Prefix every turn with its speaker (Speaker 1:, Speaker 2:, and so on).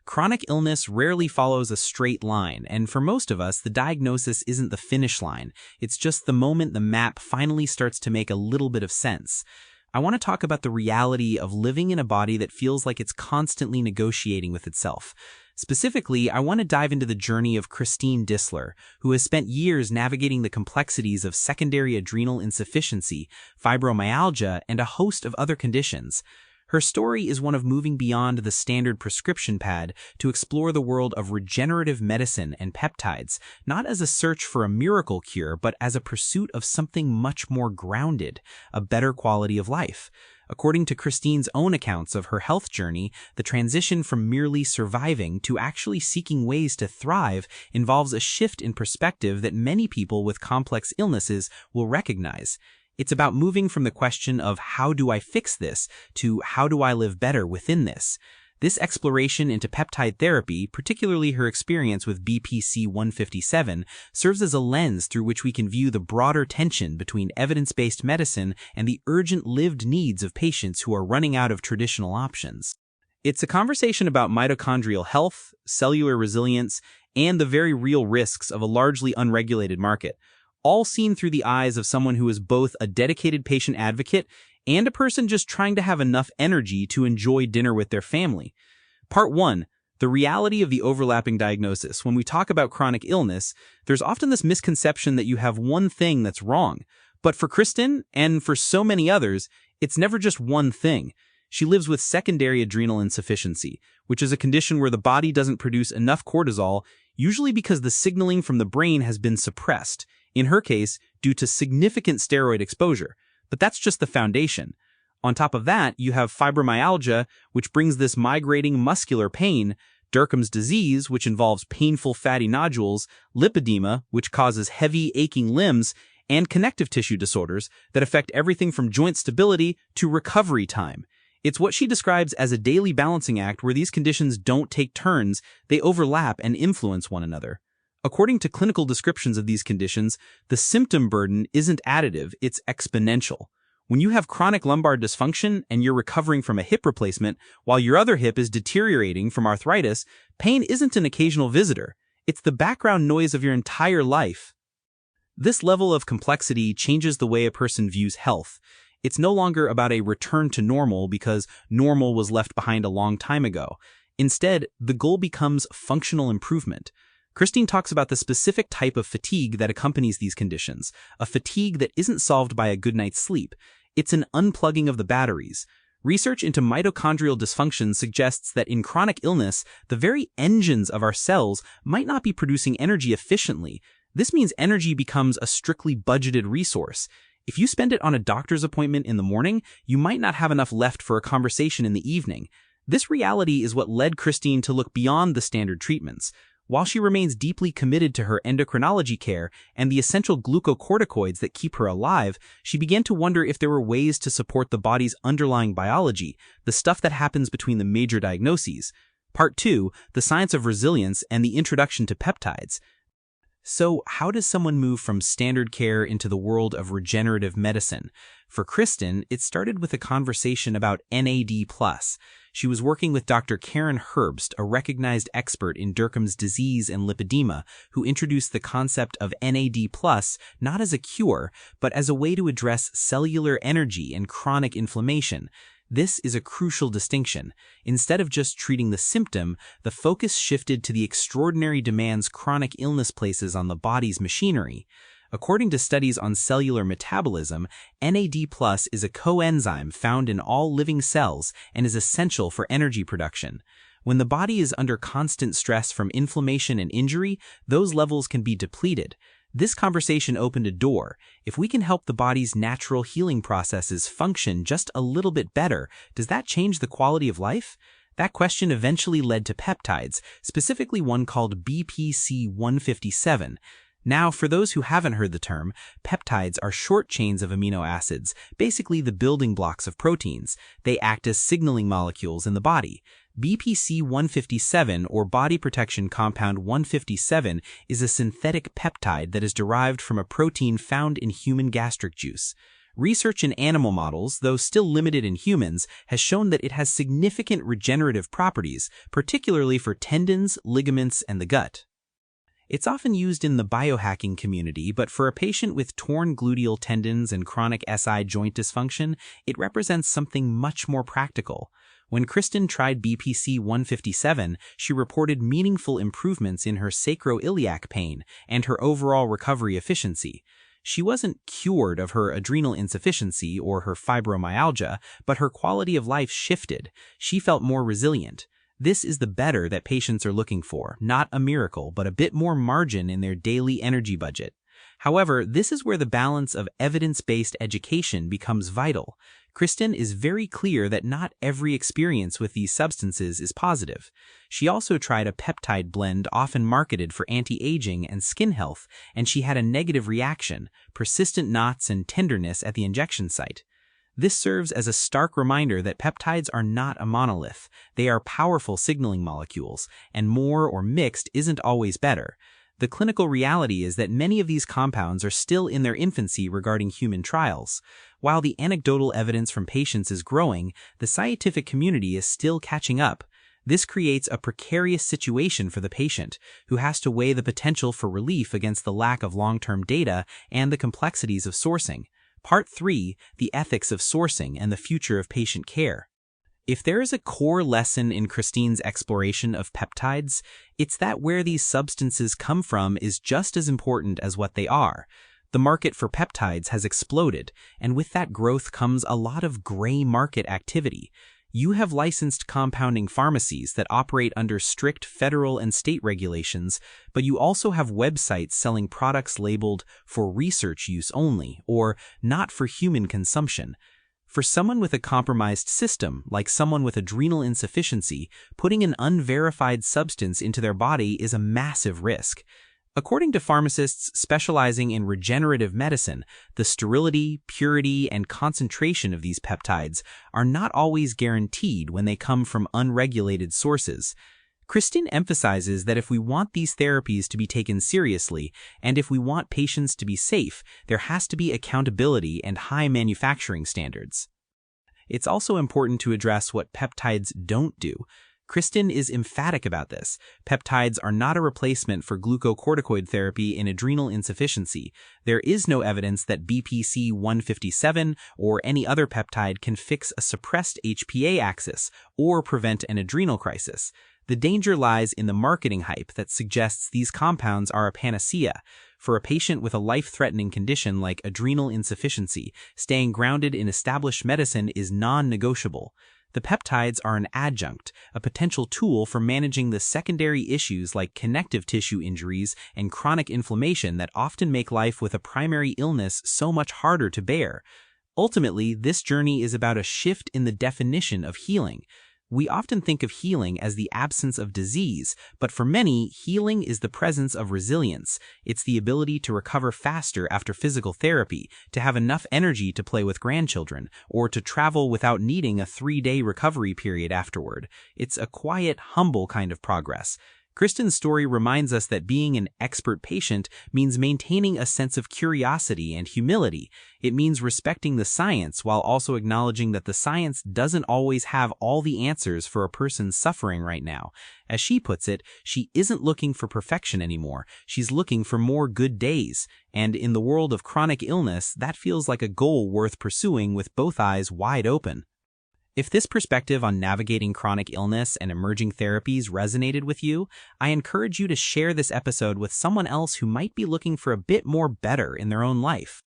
Speaker 1: Chronic illness rarely follows a straight line, and for most of us, the diagnosis isn't the finish line. It's just the moment the map finally starts to make a little bit of sense. I want to talk about the reality of living in a body that feels like it's constantly negotiating with itself. Specifically, I want to dive into the journey of Christine Dissler, who has spent years navigating the complexities of secondary adrenal insufficiency, fibromyalgia, and a host of other conditions. Her story is one of moving beyond the standard prescription pad to explore the world of regenerative medicine and peptides, not as a search for a miracle cure, but as a pursuit of something much more grounded, a better quality of life. According to Christine's own accounts of her health journey, the transition from merely surviving to actually seeking ways to thrive involves a shift in perspective that many people with complex illnesses will recognize. It's about moving from the question of how do I fix this to how do I live better within this. This exploration into peptide therapy, particularly her experience with BPC 157, serves as a lens through which we can view the broader tension between evidence-based medicine and the urgent lived needs of patients who are running out of traditional options. It's a conversation about mitochondrial health, cellular resilience, and the very real risks of a largely unregulated market, all seen through the eyes of someone who is both a dedicated patient advocate and a person just trying to have enough energy to enjoy dinner with their family. Part 1. The reality of the overlapping diagnosis. When we talk about chronic illness, there's often this misconception that you have one thing that's wrong. But for Kristen, and for so many others, it's never just one thing. She lives with secondary adrenal insufficiency, which is a condition where the body doesn't produce enough cortisol, usually because the signaling from the brain has been suppressed, in her case, due to significant steroid exposure. But that's just the foundation. On top of that, you have fibromyalgia, which brings this migrating muscular pain, Derkham's disease, which involves painful fatty nodules, lipedema, which causes heavy, aching limbs, and connective tissue disorders that affect everything from joint stability to recovery time. It's what she describes as a daily balancing act where these conditions don't take turns, they overlap and influence one another. According to clinical descriptions of these conditions, the symptom burden isn't additive, it's exponential. When you have chronic lumbar dysfunction and you're recovering from a hip replacement, while your other hip is deteriorating from arthritis, pain isn't an occasional visitor. It's the background noise of your entire life. This level of complexity changes the way a person views health. It's no longer about a return to normal because normal was left behind a long time ago. Instead, the goal becomes functional improvement. Christine talks about the specific type of fatigue that accompanies these conditions, a fatigue that isn't solved by a good night's sleep. It's an unplugging of the batteries. Research into mitochondrial dysfunction suggests that in chronic illness, the very engines of our cells might not be producing energy efficiently. This means energy becomes a strictly budgeted resource. If you spend it on a doctor's appointment in the morning, you might not have enough left for a conversation in the evening. This reality is what led Christine to look beyond the standard treatments. While she remains deeply committed to her endocrinology care and the essential glucocorticoids that keep her alive, she began to wonder if there were ways to support the body's underlying biology, the stuff that happens between the major diagnoses. Part 2, the science of resilience and the introduction to peptides. So, how does someone move from standard care into the world of regenerative medicine? For Kristen, it started with a conversation about NAD+. She was working with Dr. Karen Herbst, a recognized expert in Derkham's disease and lipedema, who introduced the concept of NAD+, not as a cure, but as a way to address cellular energy and chronic inflammation. This is a crucial distinction. Instead of just treating the symptom, the focus shifted to the extraordinary demands chronic illness places on the body's machinery. According to studies on cellular metabolism, NAD+ is a coenzyme found in all living cells and is essential for energy production. When the body is under constant stress from inflammation and injury, those levels can be depleted. This conversation opened a door. If we can help the body's natural healing processes function just a little bit better, does that change the quality of life? That question eventually led to peptides, specifically one called BPC 157. Now, for those who haven't heard the term, peptides are short chains of amino acids, basically the building blocks of proteins. They act as signaling molecules in the body. BPC 157, or body protection compound 157, is a synthetic peptide that is derived from a protein found in human gastric juice. Research in animal models, though still limited in humans, has shown that it has significant regenerative properties, particularly for tendons, ligaments, and the gut. It's often used in the biohacking community, but for a patient with torn gluteal tendons and chronic SI joint dysfunction, it represents something much more practical. When Kristen tried BPC 157, she reported meaningful improvements in her sacroiliac pain and her overall recovery efficiency. She wasn't cured of her adrenal insufficiency or her fibromyalgia, but her quality of life shifted. She felt more resilient. This is the better that patients are looking for, not a miracle, but a bit more margin in their daily energy budget. However, this is where the balance of evidence-based education becomes vital. Kristen is very clear that not every experience with these substances is positive. She also tried a peptide blend often marketed for anti-aging and skin health, and she had a negative reaction, persistent knots and tenderness at the injection site. This serves as a stark reminder that peptides are not a monolith. They are powerful signaling molecules, and more or mixed isn't always better. The clinical reality is that many of these compounds are still in their infancy regarding human trials. While the anecdotal evidence from patients is growing, the scientific community is still catching up. This creates a precarious situation for the patient, who has to weigh the potential for relief against the lack of long-term data and the complexities of sourcing. Part 3, the ethics of sourcing and the future of patient care. If there is a core lesson in Christine's exploration of peptides, it's that where these substances come from is just as important as what they are. The market for peptides has exploded, and with that growth comes a lot of gray market activity. You have licensed compounding pharmacies that operate under strict federal and state regulations, but you also have websites selling products labeled for research use only or not for human consumption. For someone with a compromised system, like someone with adrenal insufficiency, putting an unverified substance into their body is a massive risk. According to pharmacists specializing in regenerative medicine, the sterility, purity, and concentration of these peptides are not always guaranteed when they come from unregulated sources. Kristen emphasizes that if we want these therapies to be taken seriously, and if we want patients to be safe, there has to be accountability and high manufacturing standards. It's also important to address what peptides don't do. Kristen is emphatic about this. Peptides are not a replacement for glucocorticoid therapy in adrenal insufficiency. There is no evidence that BPC 157 or any other peptide can fix a suppressed HPA axis or prevent an adrenal crisis. The danger lies in the marketing hype that suggests these compounds are a panacea. For a patient with a life-threatening condition like adrenal insufficiency, staying grounded in established medicine is non-negotiable. The peptides are an adjunct, a potential tool for managing the secondary issues like connective tissue injuries and chronic inflammation that often make life with a primary illness so much harder to bear. Ultimately, this journey is about a shift in the definition of healing. We often think of healing as the absence of disease, but for many, healing is the presence of resilience. It's the ability to recover faster after physical therapy, to have enough energy to play with grandchildren, or to travel without needing a 3-day recovery period afterward. It's a quiet, humble kind of progress. Kristen's story reminds us that being an expert patient means maintaining a sense of curiosity and humility. It means respecting the science while also acknowledging that the science doesn't always have all the answers for a person suffering right now. As she puts it, she isn't looking for perfection anymore. She's looking for more good days. And in the world of chronic illness, that feels like a goal worth pursuing with both eyes wide open. If this perspective on navigating chronic illness and emerging therapies resonated with you, I encourage you to share this episode with someone else who might be looking for a bit more better in their own life.